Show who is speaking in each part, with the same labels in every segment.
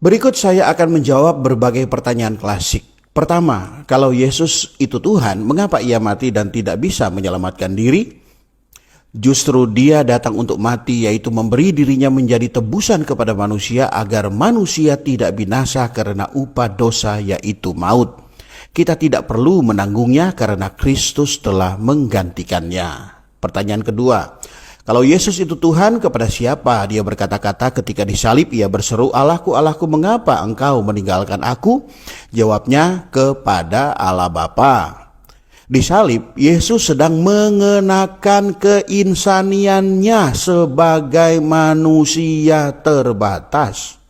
Speaker 1: Berikut saya akan menjawab berbagai pertanyaan klasik. Pertama, kalau Yesus itu Tuhan, mengapa ia mati dan tidak bisa menyelamatkan diri? Justru dia datang untuk mati, yaitu memberi dirinya menjadi tebusan kepada manusia agar manusia tidak binasa karena upah dosa yaitu maut. Kita tidak perlu menanggungnya karena Kristus telah menggantikannya. Pertanyaan kedua, kalau Yesus itu Tuhan, kepada siapa dia berkata-kata ketika disalib? Ia berseru, "Allahku, Allahku, mengapa engkau meninggalkan aku?" Jawabnya, kepada Allah Bapa. Disalib, Yesus sedang mengenakan keinsaniannya sebagai manusia terbatas.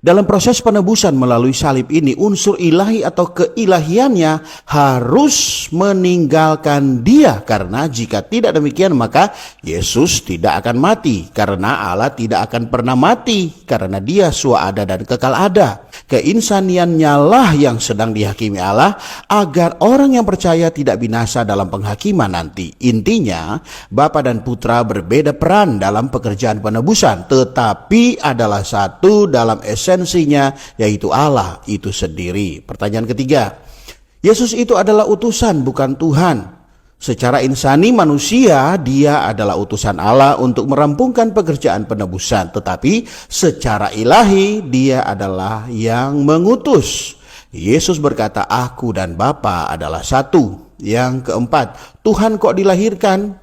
Speaker 1: Dalam proses penebusan melalui salib ini, unsur ilahi atau keilahiannya harus meninggalkan dia. Karena jika tidak demikian, maka Yesus tidak akan mati. Karena Allah tidak akan pernah mati. Karena dia suada dan kekal ada. Keinsaniannya lah yang sedang dihakimi Allah, agar orang yang percaya tidak binasa dalam penghakiman nanti. Intinya, Bapa dan Putra berbeda peran dalam pekerjaan penebusan, tetapi adalah satu dalam esensinya, yaitu Allah itu sendiri. Pertanyaan ketiga, Yesus itu adalah utusan, bukan Tuhan. Secara insani manusia, dia adalah utusan Allah untuk merampungkan pekerjaan penebusan. Tetapi secara ilahi, dia adalah yang mengutus. Yesus berkata, "Aku dan Bapa adalah satu." Yang keempat, Tuhan kok dilahirkan?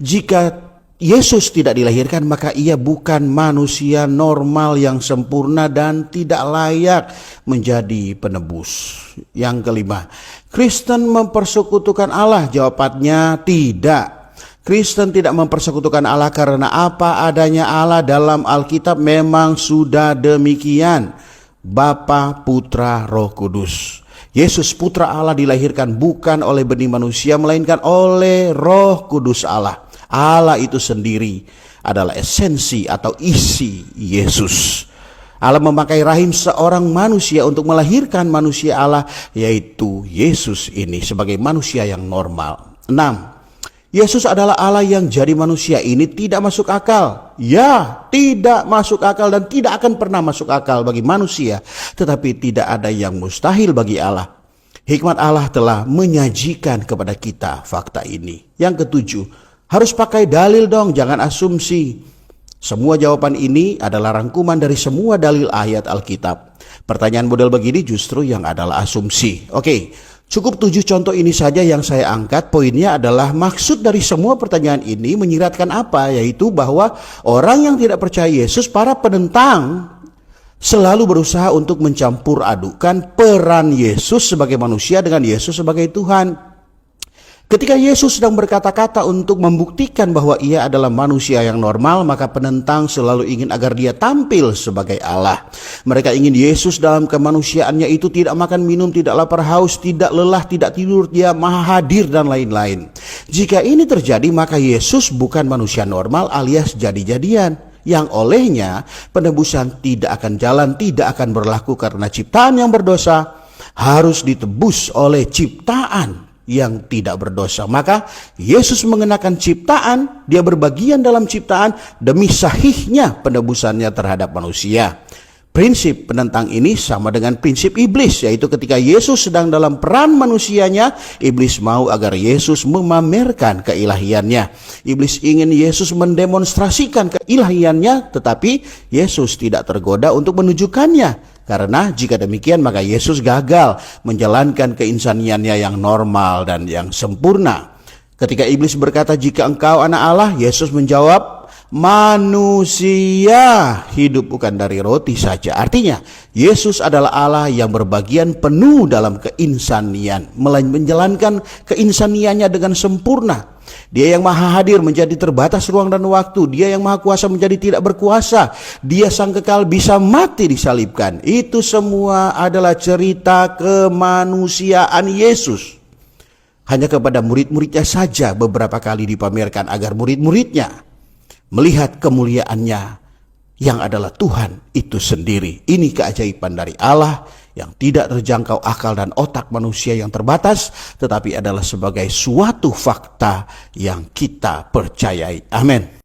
Speaker 1: Jika Yesus tidak dilahirkan, maka ia bukan manusia normal yang sempurna dan tidak layak menjadi penebus. Yang kelima, Kristen mempersekutukan Allah? Jawabannya tidak. Kristen tidak mempersekutukan Allah karena apa adanya Allah dalam Alkitab memang sudah demikian. Bapa, Putra, Roh Kudus. Yesus Putra Allah dilahirkan bukan oleh benih manusia, melainkan oleh Roh Kudus Allah. Allah itu sendiri adalah esensi atau isi Yesus. Allah memakai rahim seorang manusia untuk melahirkan manusia Allah, yaitu Yesus ini sebagai manusia yang normal. 6. Yesus adalah Allah yang jadi manusia. Ini tidak masuk akal. Ya, tidak masuk akal dan tidak akan pernah masuk akal bagi manusia. Tetapi tidak ada yang mustahil bagi Allah. Hikmat Allah telah menyajikan kepada kita fakta ini. Yang ketujuh, harus pakai dalil dong, jangan asumsi. Semua jawaban ini adalah rangkuman dari semua dalil ayat Alkitab. Pertanyaan model begini justru yang adalah asumsi. Oke, cukup 7 contoh ini saja yang saya angkat. Poinnya adalah maksud dari semua pertanyaan ini menyiratkan apa? Yaitu bahwa orang yang tidak percaya Yesus, para penentang, selalu berusaha untuk mencampur adukan peran Yesus sebagai manusia dengan Yesus sebagai Tuhan. Ketika Yesus sedang berkata-kata untuk membuktikan bahwa ia adalah manusia yang normal, maka penentang selalu ingin agar dia tampil sebagai Allah. Mereka ingin Yesus dalam kemanusiaannya itu tidak makan minum, tidak lapar haus, tidak lelah, tidak tidur, dia maha hadir dan lain-lain. Jika ini terjadi, maka Yesus bukan manusia normal alias jadi-jadian, yang olehnya penebusan tidak akan jalan, tidak akan berlaku karena ciptaan yang berdosa harus ditebus oleh ciptaan yang tidak berdosa. Maka Yesus mengenakan ciptaan, dia berbagian dalam ciptaan demi sahihnya penebusannya terhadap manusia. Prinsip penentang ini sama dengan prinsip iblis, yaitu ketika Yesus sedang dalam peran manusianya, iblis mau agar Yesus memamerkan keilahiannya. Iblis ingin Yesus mendemonstrasikan keilahiannya, tetapi Yesus tidak tergoda untuk menunjukkannya. Karena jika demikian maka Yesus gagal menjalankan keinsaniannya yang normal dan yang sempurna. Ketika iblis berkata, "Jika engkau anak Allah," Yesus menjawab, "Manusia hidup bukan dari roti saja." Artinya Yesus adalah Allah yang berbagian penuh dalam keinsanian, menjalankan keinsaniannya dengan sempurna. Dia yang maha hadir menjadi terbatas ruang dan waktu. Dia yang maha kuasa menjadi tidak berkuasa. Dia sang kekal bisa mati disalibkan. Itu semua adalah cerita kemanusiaan Yesus. Hanya kepada murid-muridnya saja beberapa kali dipamerkan agar murid-muridnya melihat kemuliaannya yang adalah Tuhan itu sendiri. Ini keajaiban dari Allah yang tidak terjangkau akal dan otak manusia yang terbatas, tetapi adalah sebagai suatu fakta yang kita percayai. Amin.